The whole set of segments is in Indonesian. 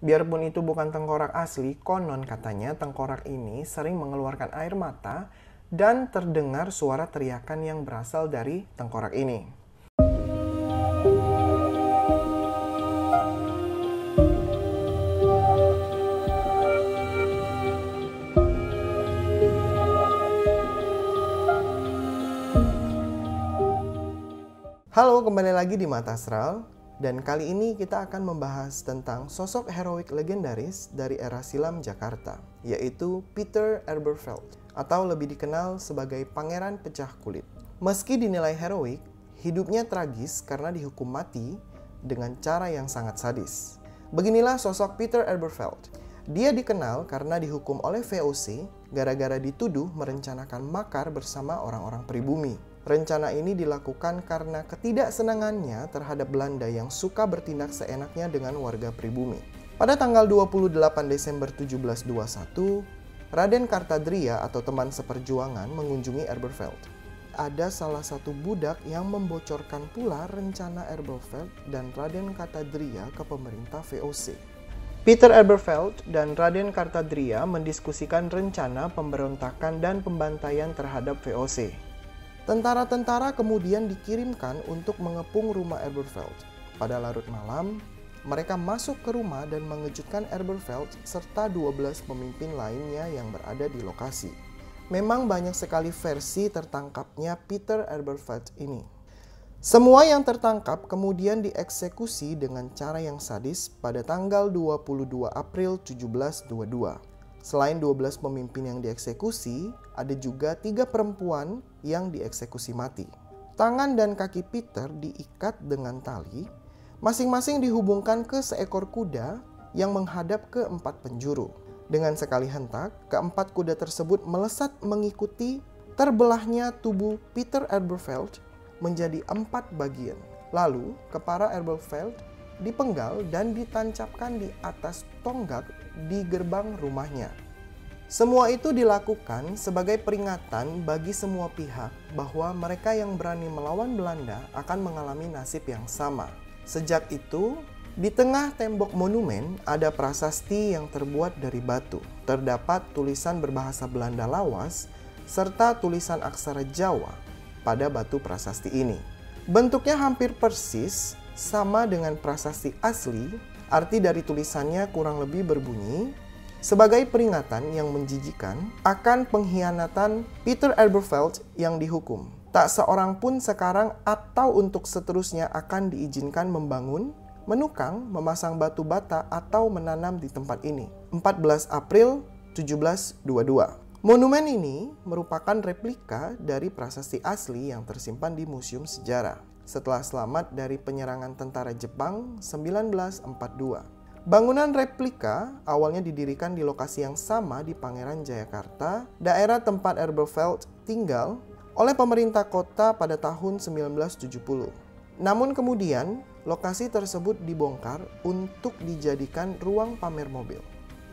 Biarpun itu bukan tengkorak asli, konon katanya tengkorak ini sering mengeluarkan air mata dan terdengar suara teriakan yang berasal dari tengkorak ini. Halo, kembali lagi di Mata Astral, dan kali ini kita akan membahas tentang sosok heroik legendaris dari era silam Jakarta, yaitu Peter Elberfeld, atau lebih dikenal sebagai Pangeran Pecah Kulit. Meski dinilai heroik, hidupnya tragis karena dihukum mati dengan cara yang sangat sadis. Beginilah sosok Peter Elberfeld. Dia dikenal karena dihukum oleh VOC gara-gara dituduh merencanakan makar bersama orang-orang pribumi. Rencana ini dilakukan karena ketidaksenangannya terhadap Belanda yang suka bertindak seenaknya dengan warga pribumi. Pada tanggal 28 Desember 1721, Raden Kartadria atau teman seperjuangan mengunjungi Elberfeld. Ada salah satu budak yang membocorkan pula rencana Elberfeld dan Raden Kartadria ke pemerintah VOC. Peter Elberfeld dan Raden Kartadria mendiskusikan rencana pemberontakan dan pembantaian terhadap VOC. Tentara-tentara kemudian dikirimkan untuk mengepung rumah Elberfeld. Pada larut malam, mereka masuk ke rumah dan mengejutkan Elberfeld serta 12 pemimpin lainnya yang berada di lokasi. Memang banyak sekali versi tertangkapnya Peter Elberfeld ini. Semua yang tertangkap kemudian dieksekusi dengan cara yang sadis pada tanggal 22 April 1722. Selain 12 pemimpin yang dieksekusi, ada juga 3 perempuan yang dieksekusi mati. Tangan dan kaki Peter diikat dengan tali, masing-masing dihubungkan ke seekor kuda yang menghadap ke 4 penjuru. Dengan sekali hentak, ke-4 kuda tersebut melesat mengikuti terbelahnya tubuh Peter Elberfeld menjadi 4 bagian. Lalu, kepala Elberfeld dipenggal dan ditancapkan di atas tonggak di gerbang rumahnya. Semua itu dilakukan sebagai peringatan bagi semua pihak bahwa mereka yang berani melawan Belanda akan mengalami nasib yang sama. Sejak itu, di tengah tembok monumen ada prasasti yang terbuat dari batu. Terdapat tulisan berbahasa Belanda lawas serta tulisan aksara Jawa pada batu prasasti ini. Bentuknya hampir persis sama dengan prasasti asli. Arti dari tulisannya kurang lebih berbunyi, sebagai peringatan yang menjijikan akan pengkhianatan Peter Elberfeld yang dihukum. Tak seorang pun sekarang atau untuk seterusnya akan diizinkan membangun, menukang, memasang batu bata atau menanam di tempat ini. 14 April 1722. Monumen ini merupakan replika dari prasasti asli yang tersimpan di Museum Sejarah setelah selamat dari penyerangan tentara Jepang 1942. Bangunan replika awalnya didirikan di lokasi yang sama di Pangeran Jayakarta, daerah tempat Elberfeld tinggal, oleh pemerintah kota pada tahun 1970. Namun kemudian, lokasi tersebut dibongkar untuk dijadikan ruang pamer mobil.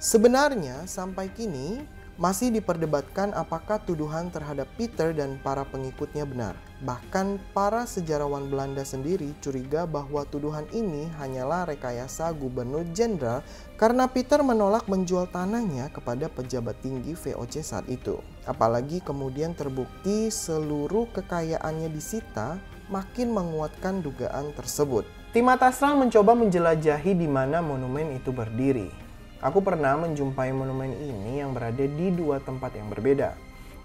Sebenarnya, sampai kini masih diperdebatkan apakah tuduhan terhadap Peter dan para pengikutnya benar. Bahkan para sejarawan Belanda sendiri curiga bahwa tuduhan ini hanyalah rekayasa gubernur jenderal karena Peter menolak menjual tanahnya kepada pejabat tinggi VOC saat itu. Apalagi kemudian terbukti seluruh kekayaannya disita, makin menguatkan dugaan tersebut. Tim Mata Astral mencoba menjelajahi di mana monumen itu berdiri. Aku pernah menjumpai monumen ini yang berada di 2 tempat yang berbeda.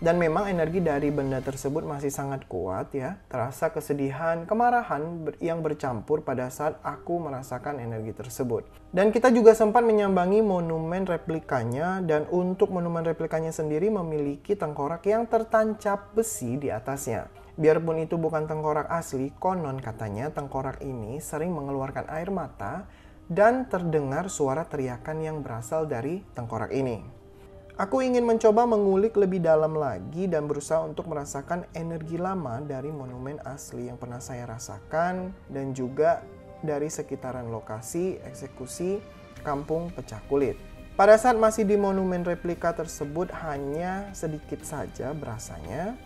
Dan memang energi dari benda tersebut masih sangat kuat ya. Terasa kesedihan, kemarahan yang bercampur pada saat aku merasakan energi tersebut. Dan kita juga sempat menyambangi monumen replikanya, dan untuk monumen replikanya sendiri memiliki tengkorak yang tertancap besi di atasnya. Biarpun itu bukan tengkorak asli, konon katanya tengkorak ini sering mengeluarkan air mata dan terdengar suara teriakan yang berasal dari tengkorak ini. Aku ingin mencoba mengulik lebih dalam lagi dan berusaha untuk merasakan energi lama dari monumen asli yang pernah saya rasakan dan juga dari sekitaran lokasi eksekusi Kampung Pecah Kulit. Pada saat masih di monumen replika tersebut hanya sedikit saja berasanya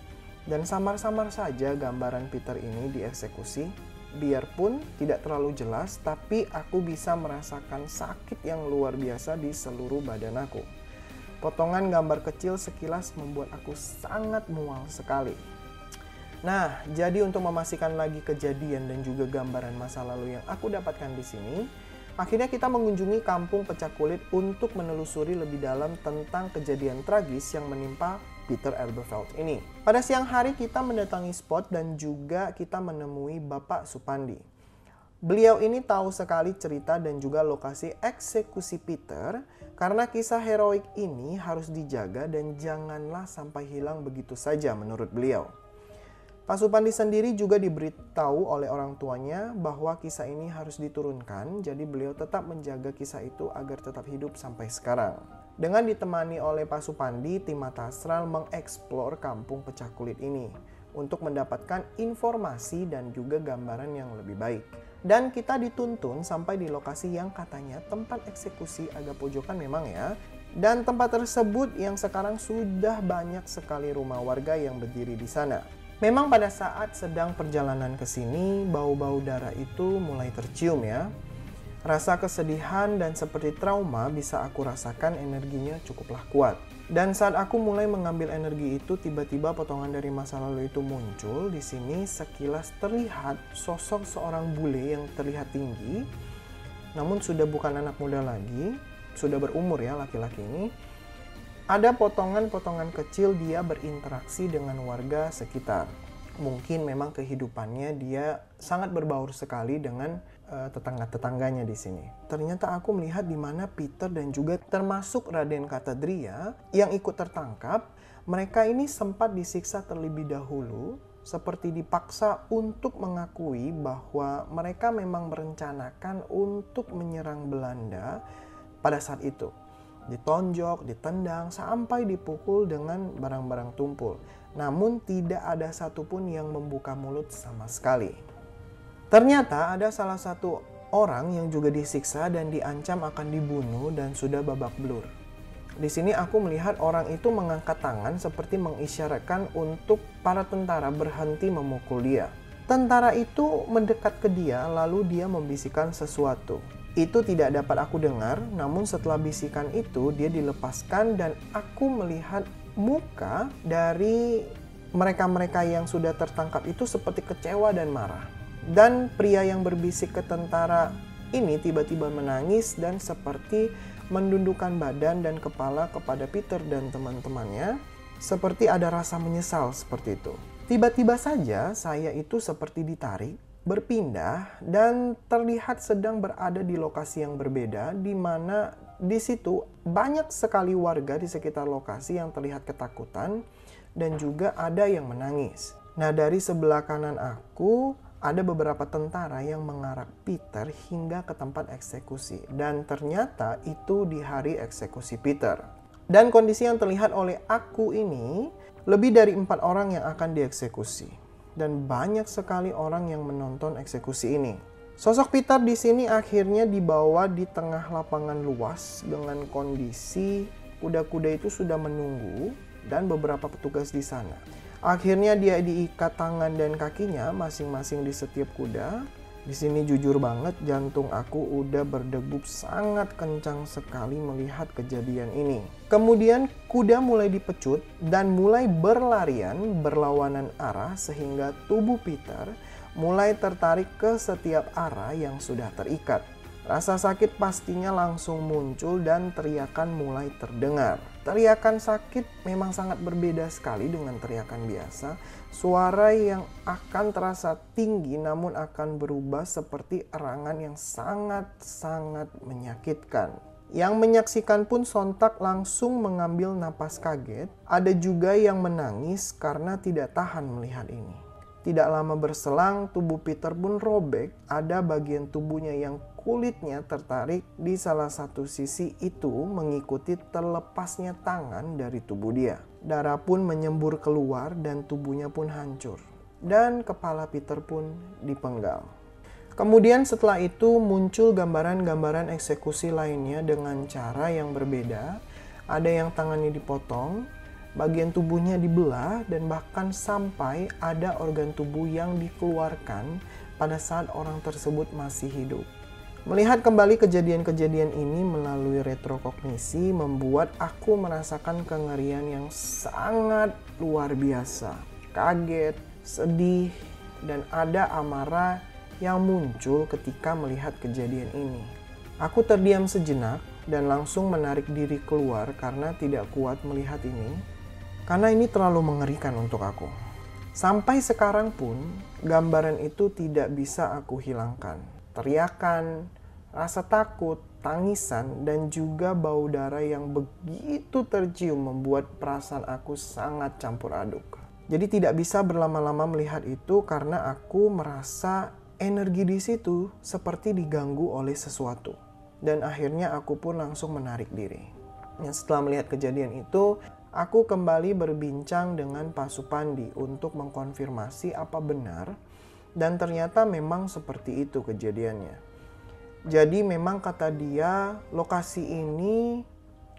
dan samar-samar saja gambaran Peter ini dieksekusi. Biarpun tidak terlalu jelas, tapi aku bisa merasakan sakit yang luar biasa di seluruh badan aku. Potongan gambar kecil sekilas membuat aku sangat mual sekali. Nah, jadi untuk memastikan lagi kejadian dan juga gambaran masa lalu yang aku dapatkan di sini, akhirnya kita mengunjungi kampung pecah kulit untuk menelusuri lebih dalam tentang kejadian tragis yang menimpa Peter Elberfeld ini. Pada siang hari kita mendatangi spot dan juga kita menemui Bapak Supandi. Beliau ini tahu sekali cerita dan juga lokasi eksekusi Peter karena kisah heroik ini harus dijaga dan janganlah sampai hilang begitu saja menurut beliau. Pak Supandi sendiri juga diberitahu oleh orang tuanya bahwa kisah ini harus diturunkan, jadi beliau tetap menjaga kisah itu agar tetap hidup sampai sekarang. Dengan ditemani oleh Pak Supandi, tim Mata Astral mengeksplor kampung pecah kulit ini untuk mendapatkan informasi dan juga gambaran yang lebih baik. Dan kita dituntun sampai di lokasi yang katanya tempat eksekusi agak pojokan memang ya. Dan tempat tersebut yang sekarang sudah banyak sekali rumah warga yang berdiri di sana. Memang pada saat sedang perjalanan ke sini, bau-bau darah itu mulai tercium ya. Rasa kesedihan dan seperti trauma bisa aku rasakan energinya cukuplah kuat. Dan saat aku mulai mengambil energi itu, tiba-tiba potongan dari masa lalu itu muncul. Di sini sekilas terlihat sosok seorang bule yang terlihat tinggi, namun sudah bukan anak muda lagi, sudah berumur ya laki-laki ini. Ada potongan-potongan kecil dia berinteraksi dengan warga sekitar. Mungkin memang kehidupannya dia sangat berbaur sekali dengan tetangga-tetangganya di sini. Ternyata aku melihat di mana Peter dan juga termasuk Raden Katadria yang ikut tertangkap, mereka ini sempat disiksa terlebih dahulu, seperti dipaksa untuk mengakui bahwa mereka memang merencanakan untuk menyerang Belanda pada saat itu. Ditonjok, ditendang, sampai dipukul dengan barang-barang tumpul. Namun tidak ada satupun yang membuka mulut sama sekali. Ternyata ada salah satu orang yang juga disiksa dan diancam akan dibunuh dan sudah babak belur. Di sini aku melihat orang itu mengangkat tangan seperti mengisyaratkan untuk para tentara berhenti memukul dia. Tentara itu mendekat ke dia lalu dia membisikkan sesuatu. Itu tidak dapat aku dengar, namun setelah bisikan itu dia dilepaskan dan aku melihat muka dari mereka-mereka yang sudah tertangkap itu seperti kecewa dan marah. Dan pria yang berbisik ke tentara ini tiba-tiba menangis dan seperti mendundukkan badan dan kepala kepada Peter dan teman-temannya, seperti ada rasa menyesal seperti itu. Tiba-tiba saja saya itu seperti ditarik, berpindah dan terlihat sedang berada di lokasi yang berbeda, di mana di situ banyak sekali warga di sekitar lokasi yang terlihat ketakutan dan juga ada yang menangis. Nah, dari sebelah kanan aku ada beberapa tentara yang mengarak Peter hingga ke tempat eksekusi dan ternyata itu di hari eksekusi Peter. Dan kondisi yang terlihat oleh aku ini lebih dari 4 orang yang akan dieksekusi. Dan banyak sekali orang yang menonton eksekusi ini. Sosok Peter di sini akhirnya dibawa di tengah lapangan luas dengan kondisi kuda-kuda itu sudah menunggu dan beberapa petugas di sana. Akhirnya dia diikat tangan dan kakinya masing-masing di setiap kuda. Di sini jujur banget jantung aku udah berdegup sangat kencang sekali melihat kejadian ini. Kemudian kuda mulai dipecut dan mulai berlarian berlawanan arah sehingga tubuh Peter mulai tertarik ke setiap arah yang sudah terikat. Rasa sakit pastinya langsung muncul dan teriakan mulai terdengar. Teriakan sakit memang sangat berbeda sekali dengan teriakan biasa. Suara yang akan terasa tinggi namun akan berubah seperti erangan yang sangat-sangat menyakitkan. Yang menyaksikan pun sontak langsung mengambil napas kaget. Ada juga yang menangis karena tidak tahan melihat ini. Tidak lama berselang, tubuh Peter pun robek. Ada bagian tubuhnya yang kulitnya tertarik di salah satu sisi itu mengikuti terlepasnya tangan dari tubuh dia. Darah pun menyembur keluar dan tubuhnya pun hancur. Dan kepala Peter pun dipenggal. Kemudian setelah itu muncul gambaran-gambaran eksekusi lainnya dengan cara yang berbeda. Ada yang tangannya dipotong, bagian tubuhnya dibelah, dan bahkan sampai ada organ tubuh yang dikeluarkan pada saat orang tersebut masih hidup. Melihat kembali kejadian-kejadian ini melalui retrokognisi membuat aku merasakan kengerian yang sangat luar biasa. Kaget, sedih, dan ada amarah yang muncul ketika melihat kejadian ini. Aku terdiam sejenak dan langsung menarik diri keluar karena tidak kuat melihat ini. Karena ini terlalu mengerikan untuk aku. Sampai sekarang pun, gambaran itu tidak bisa aku hilangkan. Teriakan, rasa takut, tangisan, dan juga bau darah yang begitu tercium membuat perasaan aku sangat campur aduk. Jadi tidak bisa berlama-lama melihat itu karena aku merasa energi di situ seperti diganggu oleh sesuatu. Dan akhirnya aku pun langsung menarik diri. Setelah melihat kejadian itu, aku kembali berbincang dengan Pak Supandi untuk mengkonfirmasi apa benar. Dan ternyata memang seperti itu kejadiannya. Jadi memang kata dia, lokasi ini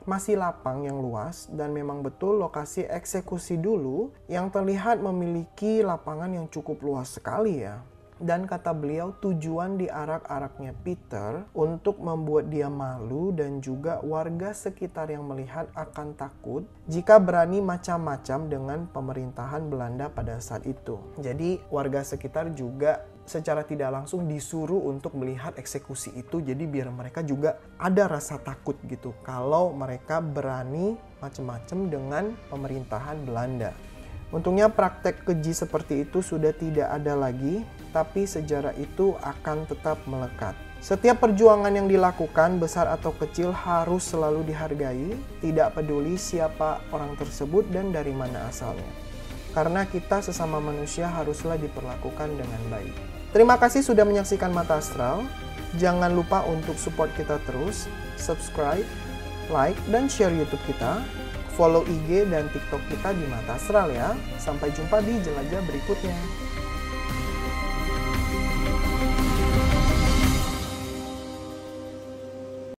masih lapang yang luas dan memang betul lokasi eksekusi dulu yang terlihat memiliki lapangan yang cukup luas sekali ya. Dan kata beliau tujuan diarak-araknya Peter untuk membuat dia malu dan juga warga sekitar yang melihat akan takut jika berani macam-macam dengan pemerintahan Belanda pada saat itu. Jadi warga sekitar juga secara tidak langsung disuruh untuk melihat eksekusi itu, jadi biar mereka juga ada rasa takut gitu kalau mereka berani macam-macam dengan pemerintahan Belanda. Untungnya praktek keji seperti itu sudah tidak ada lagi, tapi sejarah itu akan tetap melekat. Setiap perjuangan yang dilakukan, besar atau kecil, harus selalu dihargai, tidak peduli siapa orang tersebut dan dari mana asalnya. Karena kita sesama manusia haruslah diperlakukan dengan baik. Terima kasih sudah menyaksikan Mata Astral. Jangan lupa untuk support kita terus, subscribe, like, dan share YouTube kita. Follow IG dan TikTok kita di Mata Astral ya. Sampai jumpa di jelajah berikutnya.